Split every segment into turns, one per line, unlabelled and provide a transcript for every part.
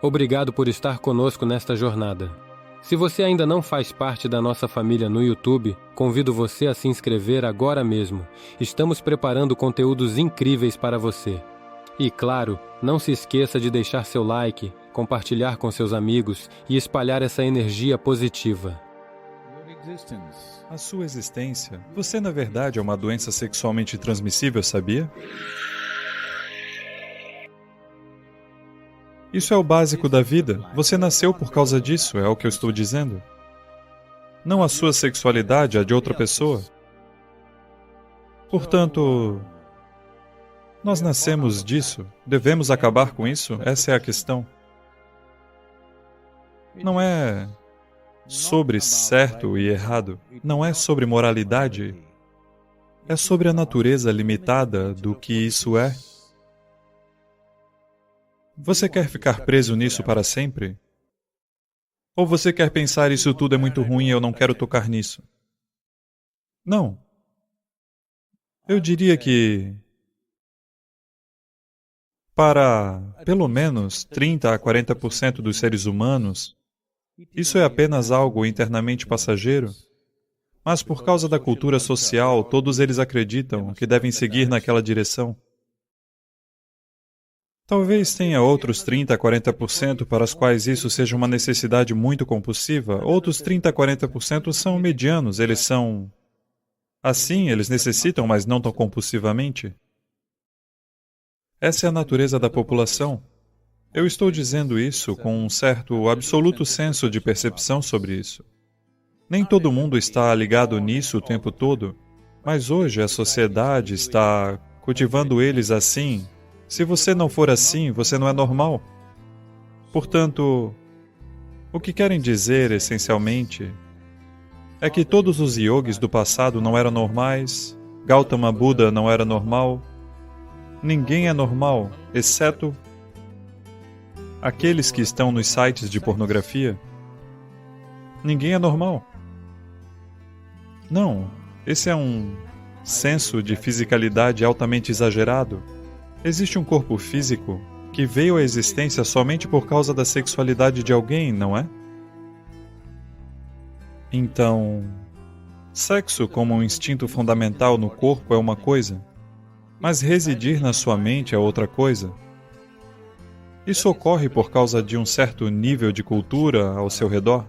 Obrigado por estar conosco nesta jornada. Se você ainda não faz parte da nossa família no YouTube, convido você a se inscrever agora mesmo. Estamos preparando conteúdos incríveis para você. E claro, não se esqueça de deixar seu like, compartilhar com seus amigos e espalhar essa energia positiva.
A sua existência, você na verdade é uma doença sexualmente transmissível, sabia? Isso é o básico da vida. Você nasceu por causa disso, é o que eu estou dizendo. Não a sua sexualidade, a de outra pessoa. Portanto, nós nascemos disso. Devemos acabar com isso? Essa é a questão. Não é sobre certo e errado. Não é sobre moralidade. É sobre a natureza limitada do que isso é. Você quer ficar preso nisso para sempre? Ou você quer pensar isso tudo é muito ruim e eu não quero tocar nisso? Não. Eu diria que para pelo menos 30 a 40% dos seres humanos, isso é apenas algo internamente passageiro. Mas por causa da cultura social, todos eles acreditam que devem seguir naquela direção. Talvez tenha outros 30 a 40% para os quais isso seja uma necessidade muito compulsiva. Outros 30 a 40% são medianos, eles são assim, eles necessitam, mas não tão compulsivamente. Essa é a natureza da população. Eu estou dizendo isso com um certo absoluto senso de percepção sobre isso. Nem todo mundo está ligado nisso o tempo todo, mas hoje a sociedade está cultivando eles assim. Se você não for assim, você não é normal. Portanto, o que querem dizer, essencialmente, é que todos os yogis do passado não eram normais, Gautama Buda não era normal, ninguém é normal, exceto aqueles que estão nos sites de pornografia. Ninguém é normal. Não, esse é um senso de fisicalidade altamente exagerado. Existe um corpo físico que veio à existência somente por causa da sexualidade de alguém, não é? Então, sexo como um instinto fundamental no corpo é uma coisa, mas residir na sua mente é outra coisa. Isso ocorre por causa de um certo nível de cultura ao seu redor?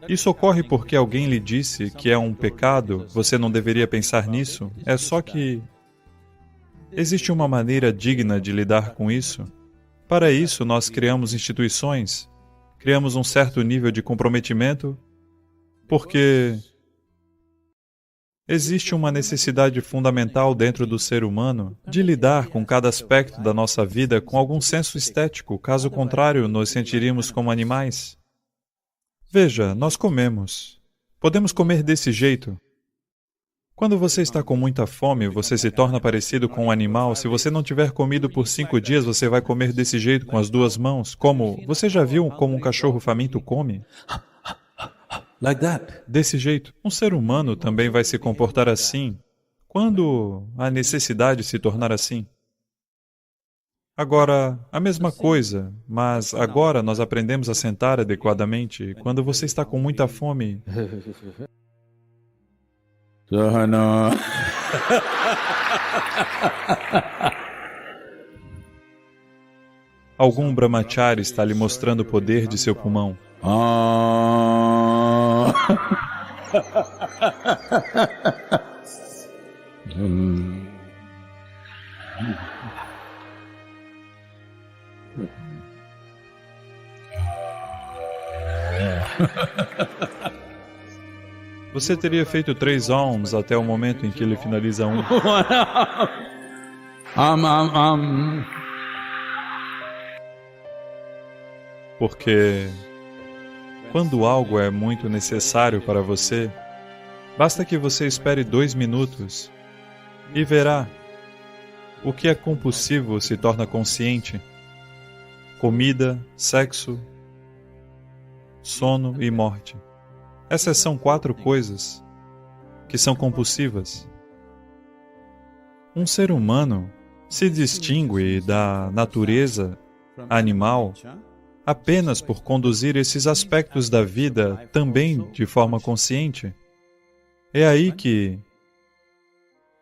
Isso ocorre porque alguém lhe disse que é um pecado, você não deveria pensar nisso? É só que existe uma maneira digna de lidar com isso? Para isso, nós criamos instituições, criamos um certo nível de comprometimento, porque existe uma necessidade fundamental dentro do ser humano de lidar com cada aspecto da nossa vida com algum senso estético, caso contrário, nos sentiríamos como animais. Veja, nós comemos. Podemos comer desse jeito. Quando você está com muita fome, você se torna parecido com um animal. Se você não tiver comido por 5 dias, você vai comer desse jeito, com as 2 mãos. Como? Você já viu como um cachorro faminto come? Desse jeito. Um ser humano também vai se comportar assim quando a necessidade se tornar assim. Agora, a mesma coisa, mas agora nós aprendemos a sentar adequadamente. Quando você está com muita fome... Algum brahmachari está lhe mostrando o poder de seu pulmão. Você teria feito 3 ohms até o momento em que ele finaliza um. Porque quando algo é muito necessário para você, basta que você espere 2 minutos e verá. O que é compulsivo se torna consciente. Comida, sexo, sono e morte. Essas são 4 coisas que são compulsivas. Um ser humano se distingue da natureza animal apenas por conduzir esses aspectos da vida também de forma consciente. É aí que,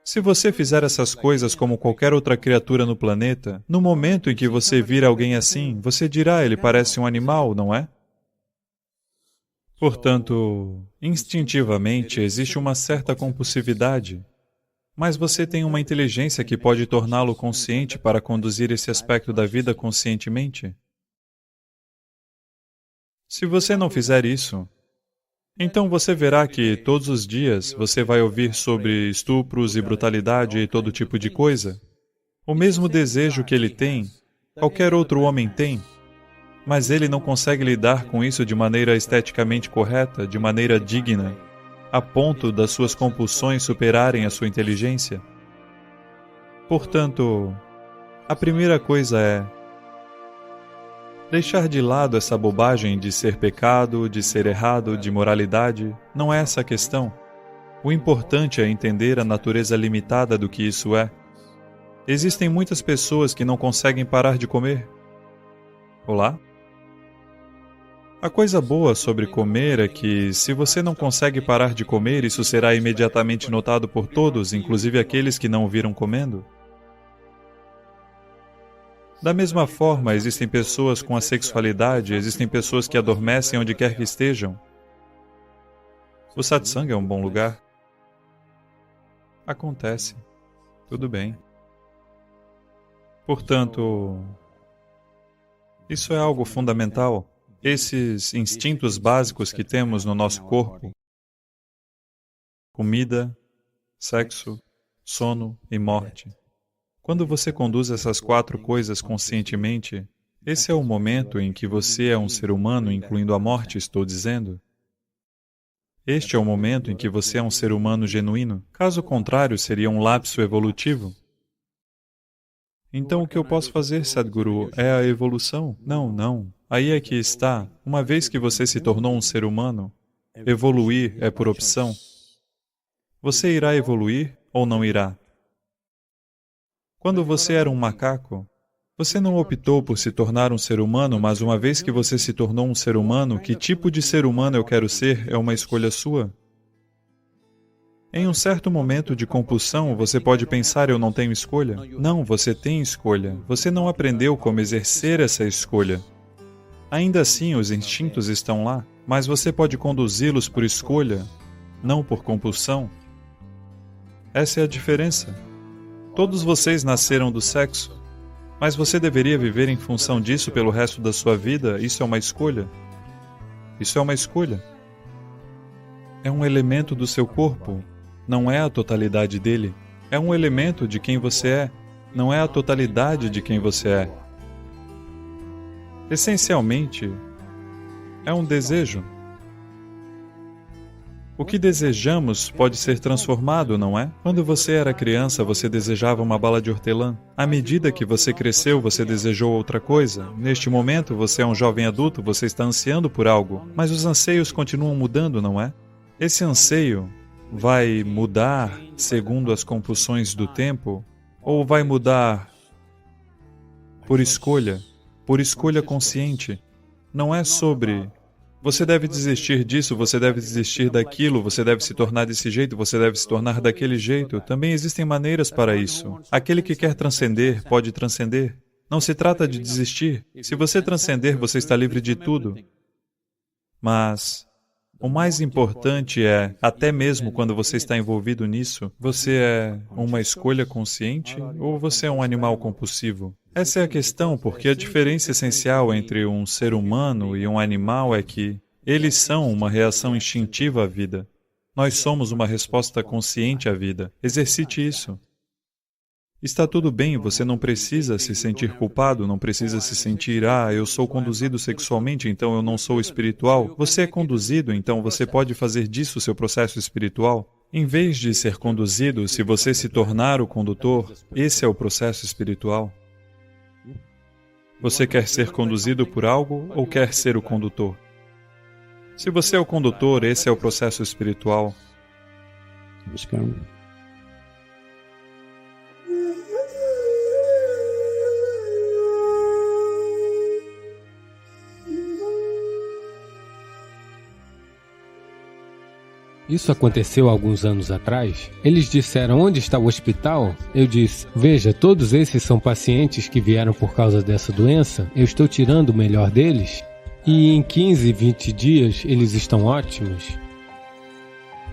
se você fizer essas coisas como qualquer outra criatura no planeta, no momento em que você vir alguém assim, você dirá, ele parece um animal, não é? Portanto, instintivamente existe uma certa compulsividade, mas você tem uma inteligência que pode torná-lo consciente para conduzir esse aspecto da vida conscientemente? Se você não fizer isso, então você verá que todos os dias você vai ouvir sobre estupros e brutalidade e todo tipo de coisa. O mesmo desejo que ele tem, qualquer outro homem tem, mas ele não consegue lidar com isso de maneira esteticamente correta, de maneira digna, a ponto das suas compulsões superarem a sua inteligência. Portanto, a primeira coisa é deixar de lado essa bobagem de ser pecado, de ser errado, de moralidade. Não é essa a questão. O importante é entender a natureza limitada do que isso é. Existem muitas pessoas que não conseguem parar de comer. Olá? A coisa boa sobre comer é que, se você não consegue parar de comer, isso será imediatamente notado por todos, inclusive aqueles que não o viram comendo. Da mesma forma, existem pessoas com a sexualidade, existem pessoas que adormecem onde quer que estejam. O satsang é um bom lugar. Acontece. Tudo bem. Portanto, isso é algo fundamental. Esses instintos básicos que temos no nosso corpo, comida, sexo, sono e morte. Quando você conduz essas 4 coisas conscientemente, esse é o momento em que você é um ser humano, incluindo a morte, estou dizendo. Este é o momento em que você é um ser humano genuíno. Caso contrário, seria um lapso evolutivo. Então, o que eu posso fazer, Sadhguru, é a evolução? Não, não. Aí é que está. Uma vez que você se tornou um ser humano, evoluir é por opção. Você irá evoluir ou não irá? Quando você era um macaco, você não optou por se tornar um ser humano, mas uma vez que você se tornou um ser humano, que tipo de ser humano eu quero ser é uma escolha sua. Em um certo momento de compulsão, você pode pensar, eu não tenho escolha. Não, você tem escolha. Você não aprendeu como exercer essa escolha. Ainda assim, os instintos estão lá, mas você pode conduzi-los por escolha, não por compulsão. Essa é a diferença. Todos vocês nasceram do sexo, mas você deveria viver em função disso pelo resto da sua vida? Isso é uma escolha. Isso é uma escolha. É um elemento do seu corpo, não é a totalidade dele. É um elemento de quem você é, não é a totalidade de quem você é. Essencialmente, é um desejo. O que desejamos pode ser transformado, não é? Quando você era criança, você desejava uma bala de hortelã. À medida que você cresceu, você desejou outra coisa. Neste momento, você é um jovem adulto, você está ansiando por algo, mas os anseios continuam mudando, não é? Esse anseio vai mudar segundo as compulsões do tempo, ou vai mudar por escolha consciente? Não é sobre você deve desistir disso, você deve desistir daquilo, você deve se tornar desse jeito, você deve se tornar daquele jeito. Também existem maneiras para isso. Aquele que quer transcender, pode transcender. Não se trata de desistir. Se você transcender, você está livre de tudo. Mas o mais importante é, até mesmo quando você está envolvido nisso, você é uma escolha consciente ou você é um animal compulsivo? Essa é a questão, porque a diferença essencial entre um ser humano e um animal é que eles são uma reação instintiva à vida. Nós somos uma resposta consciente à vida. Exercite isso. Está tudo bem, você não precisa se sentir culpado, não precisa se sentir, eu sou conduzido sexualmente, então eu não sou espiritual. Você é conduzido, então você pode fazer disso o seu processo espiritual. Em vez de ser conduzido, se você se tornar o condutor, esse é o processo espiritual. Você quer ser conduzido por algo ou quer ser o condutor? Se você é o condutor, esse é o processo espiritual.
Isso aconteceu alguns anos atrás. Eles disseram, onde está o hospital? Eu disse, veja, todos esses são pacientes que vieram por causa dessa doença. Eu estou tirando o melhor deles. E em 15, 20 dias, eles estão ótimos.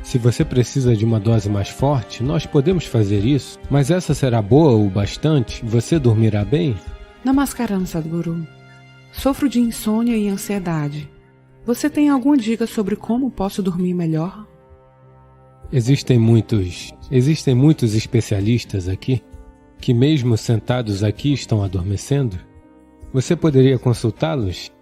Se você precisa de uma dose mais forte, nós podemos fazer isso. Mas essa será boa o bastante? Você dormirá bem?
Namaskaram, Sadhguru. Sofro de insônia e ansiedade. Você tem alguma dica sobre como posso dormir melhor?
Existem muitos especialistas aqui, que mesmo sentados aqui estão adormecendo. Você poderia consultá-los?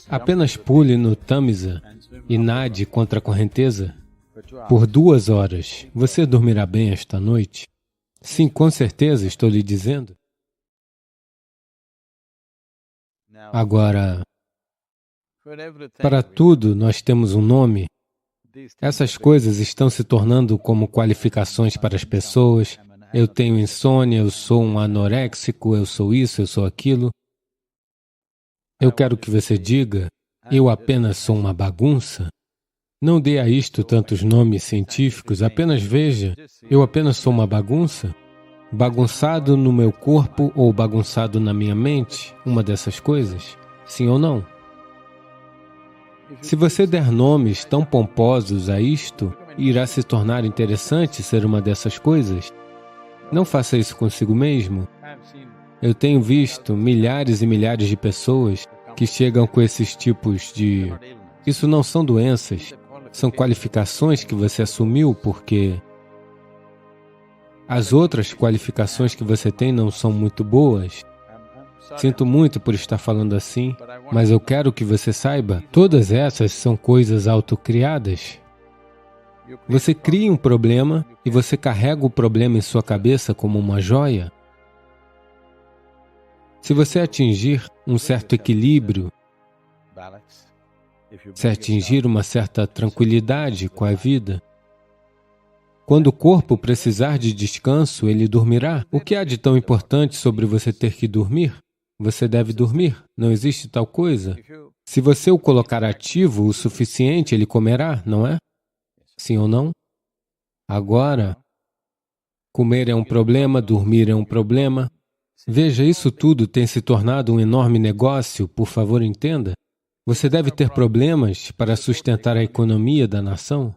Apenas pule no Tamisa e nade contra a correnteza por 2 horas. Você dormirá bem esta noite? Sim, com certeza, estou lhe dizendo. Agora, para tudo nós temos um nome. Essas coisas estão se tornando como qualificações para as pessoas. Eu tenho insônia, eu sou um anoréxico, eu sou isso, eu sou aquilo. Eu quero que você diga, eu apenas sou uma bagunça. Não dê a isto tantos nomes científicos, apenas veja, eu apenas sou uma bagunça. Bagunçado no meu corpo ou bagunçado na minha mente, uma dessas coisas? Sim ou não? Se você der nomes tão pomposos a isto, irá se tornar interessante ser uma dessas coisas? Não faça isso consigo mesmo. Eu tenho visto milhares e milhares de pessoas que chegam com esses tipos de... Isso não são doenças, são qualificações que você assumiu porque... As outras qualificações que você tem não são muito boas. Sinto muito por estar falando assim, mas eu quero que você saiba, todas essas são coisas autocriadas. Você cria um problema e você carrega o problema em sua cabeça como uma joia. Se você atingir um certo equilíbrio, se atingir uma certa tranquilidade com a vida, quando o corpo precisar de descanso, ele dormirá. O que há de tão importante sobre você ter que dormir? Você deve dormir, não existe tal coisa. Se você o colocar ativo o suficiente, ele comerá, não é? Sim ou não? Agora, comer é um problema, dormir é um problema. Veja, isso tudo tem se tornado um enorme negócio, por favor, entenda. Você deve ter problemas para sustentar a economia da nação.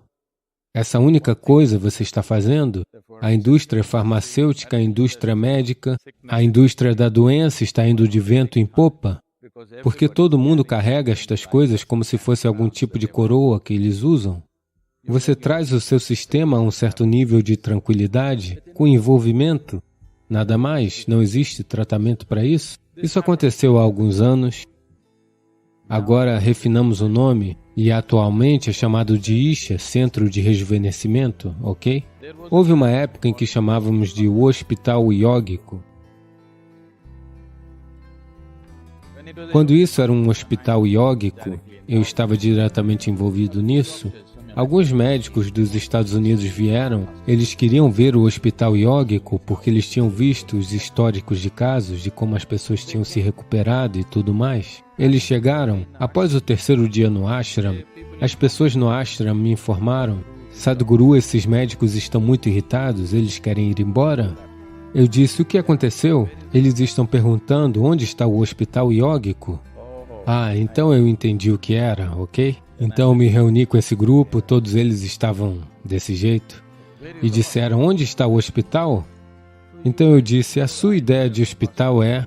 Essa única coisa você está fazendo, a indústria farmacêutica, a indústria médica, a indústria da doença está indo de vento em popa, porque todo mundo carrega estas coisas como se fosse algum tipo de coroa que eles usam. Você traz o seu sistema a um certo nível de tranquilidade, com envolvimento, nada mais, não existe tratamento para isso. Isso aconteceu há alguns anos. Agora refinamos o nome e atualmente é chamado de Isha, Centro de Rejuvenescimento, ok? Houve uma época em que chamávamos de o Hospital Iógico. Quando isso era um hospital iógico, eu estava diretamente envolvido nisso. Alguns médicos dos Estados Unidos vieram, eles queriam ver o hospital iógico porque eles tinham visto os históricos de casos, de como as pessoas tinham se recuperado e tudo mais. Eles chegaram, após o 3º dia no ashram, as pessoas no ashram me informaram, Sadhguru, esses médicos estão muito irritados, eles querem ir embora? Eu disse, o que aconteceu? Eles estão perguntando onde está o hospital iógico. Ah, então eu entendi o que era, ok? Então eu me reuni com esse grupo, todos eles estavam desse jeito, e disseram, onde está o hospital? Então eu disse, a sua ideia de hospital é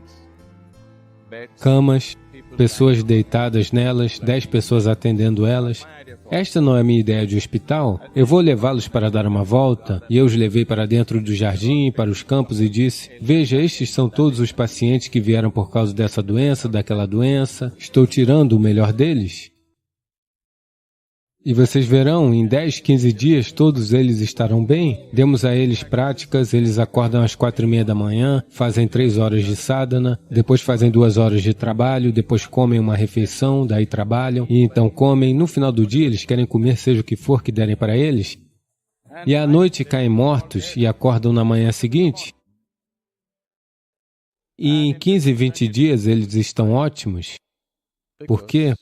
camas, pessoas deitadas nelas, 10 pessoas atendendo elas. Esta não é a minha ideia de hospital. Eu vou levá-los para dar uma volta. E eu os levei para dentro do jardim, para os campos e disse, veja, estes são todos os pacientes que vieram por causa dessa doença, daquela doença. Estou tirando o melhor deles. E vocês verão, em 10, 15 dias, todos eles estarão bem. Demos a eles práticas, eles acordam às 4:30 da manhã, fazem 3 horas de sadhana, depois fazem 2 horas de trabalho, depois comem uma refeição, daí trabalham, e então comem. No final do dia, eles querem comer seja o que for que derem para eles. E à noite caem mortos e acordam na manhã seguinte. E em 15, 20 dias eles estão ótimos. Por quê?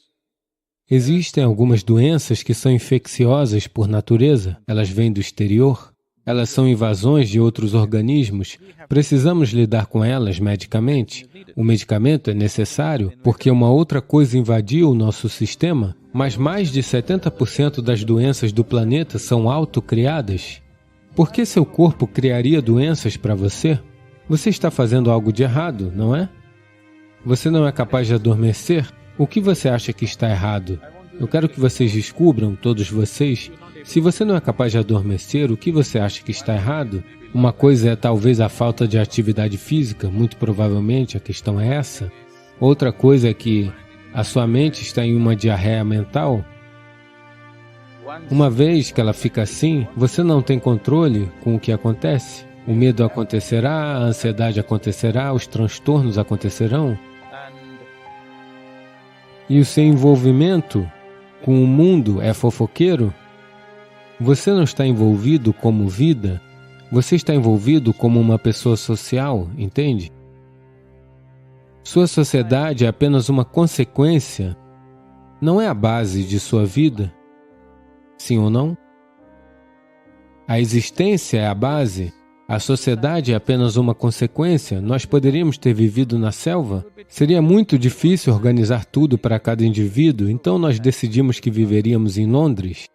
Existem algumas doenças que são infecciosas por natureza, elas vêm do exterior, elas são invasões de outros organismos, precisamos lidar com elas medicamente. O medicamento é necessário porque uma outra coisa invadiu o nosso sistema, mas mais de 70% das doenças do planeta são autocriadas. Por que seu corpo criaria doenças para você? Você está fazendo algo de errado, não é? Você não é capaz de adormecer? O que você acha que está errado? Eu quero que vocês descubram, todos vocês, se você não é capaz de adormecer, o que você acha que está errado? Uma coisa é talvez a falta de atividade física, muito provavelmente a questão é essa. Outra coisa é que a sua mente está em uma diarreia mental. Uma vez que ela fica assim, você não tem controle com o que acontece. O medo acontecerá, a ansiedade acontecerá, os transtornos acontecerão. E o seu envolvimento com o mundo é fofoqueiro? Você não está envolvido como vida, você está envolvido como uma pessoa social, entende? Sua sociedade é apenas uma consequência, não é a base de sua vida. Sim ou não? A existência é a base. A sociedade é apenas uma consequência. Nós poderíamos ter vivido na selva? Seria muito difícil organizar tudo para cada indivíduo, então nós decidimos que viveríamos em Londres.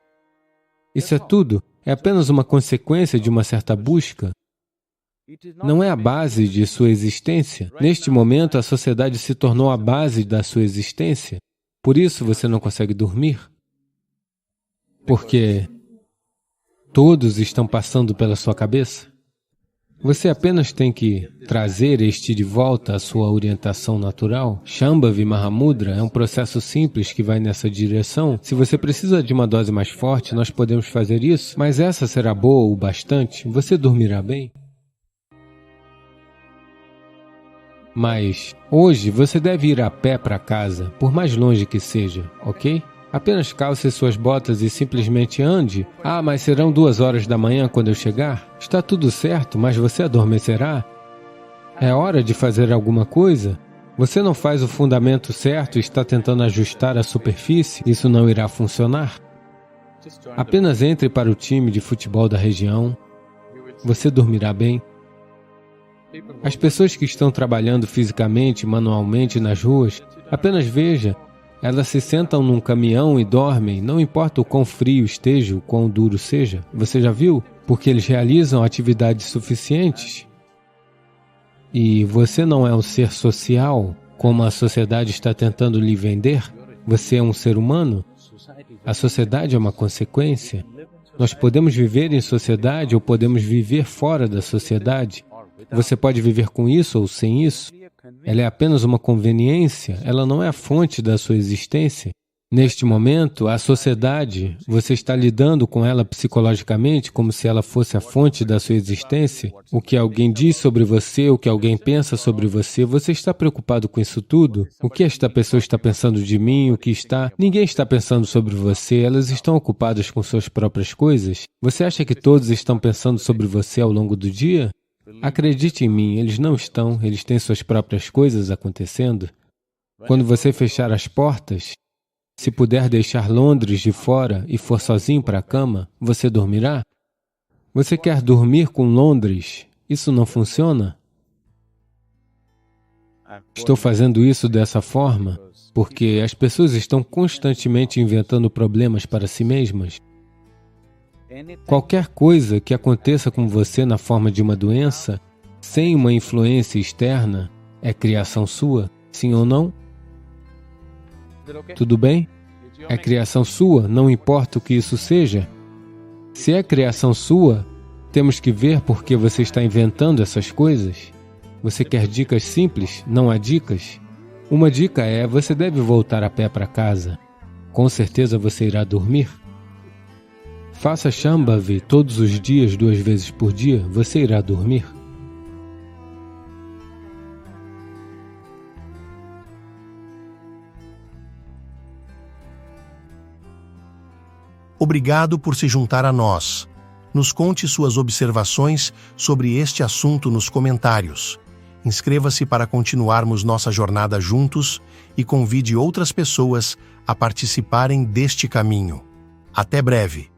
Isso é tudo. É apenas uma consequência de uma certa busca. Não é a base de sua existência. Neste momento, a sociedade se tornou a base da sua existência. Por isso você não consegue dormir. Porque todos estão passando pela sua cabeça. Você apenas tem que trazer este de volta à sua orientação natural. Shambhavi Mahamudra é um processo simples que vai nessa direção. Se você precisa de uma dose mais forte, nós podemos fazer isso, mas essa será boa o bastante. Você dormirá bem. Mas hoje você deve ir a pé para casa, por mais longe que seja, ok? Apenas calce suas botas e simplesmente ande. Ah, mas serão 2 horas da manhã quando eu chegar? Está tudo certo, mas você adormecerá? É hora de fazer alguma coisa? Você não faz o fundamento certo e está tentando ajustar a superfície? Isso não irá funcionar. Apenas entre para o time de futebol da região. Você dormirá bem. As pessoas que estão trabalhando fisicamente, manualmente nas ruas, apenas veja. Elas se sentam num caminhão e dormem, não importa o quão frio esteja, o quão duro seja. Você já viu? Porque eles realizam atividades suficientes. E você não é um ser social, como a sociedade está tentando lhe vender. Você é um ser humano. A sociedade é uma consequência. Nós podemos viver em sociedade ou podemos viver fora da sociedade. Você pode viver com isso ou sem isso. Ela é apenas uma conveniência, ela não é a fonte da sua existência. Neste momento, a sociedade, você está lidando com ela psicologicamente como se ela fosse a fonte da sua existência. O que alguém diz sobre você, o que alguém pensa sobre você, você está preocupado com isso tudo? O que esta pessoa está pensando de mim, o que está... Ninguém está pensando sobre você, elas estão ocupadas com suas próprias coisas. Você acha que todos estão pensando sobre você ao longo do dia? Acredite em mim, eles não estão, eles têm suas próprias coisas acontecendo. Quando você fechar as portas, se puder deixar Londres de fora e for sozinho para a cama, você dormirá? Você quer dormir com Londres? Isso não funciona? Estou fazendo isso dessa forma porque as pessoas estão constantemente inventando problemas para si mesmas. Qualquer coisa que aconteça com você na forma de uma doença, sem uma influência externa, é criação sua, sim ou não? Tudo bem? É criação sua, não importa o que isso seja. Se é criação sua, temos que ver por que você está inventando essas coisas. Você quer dicas simples? Não há dicas. Uma dica é, você deve voltar a pé para casa. Com certeza você irá dormir. Faça Shambhavi todos os dias, 2 vezes por dia, você irá dormir.
Obrigado por se juntar a nós. Nos conte suas observações sobre este assunto nos comentários. Inscreva-se para continuarmos nossa jornada juntos e convide outras pessoas a participarem deste caminho. Até breve!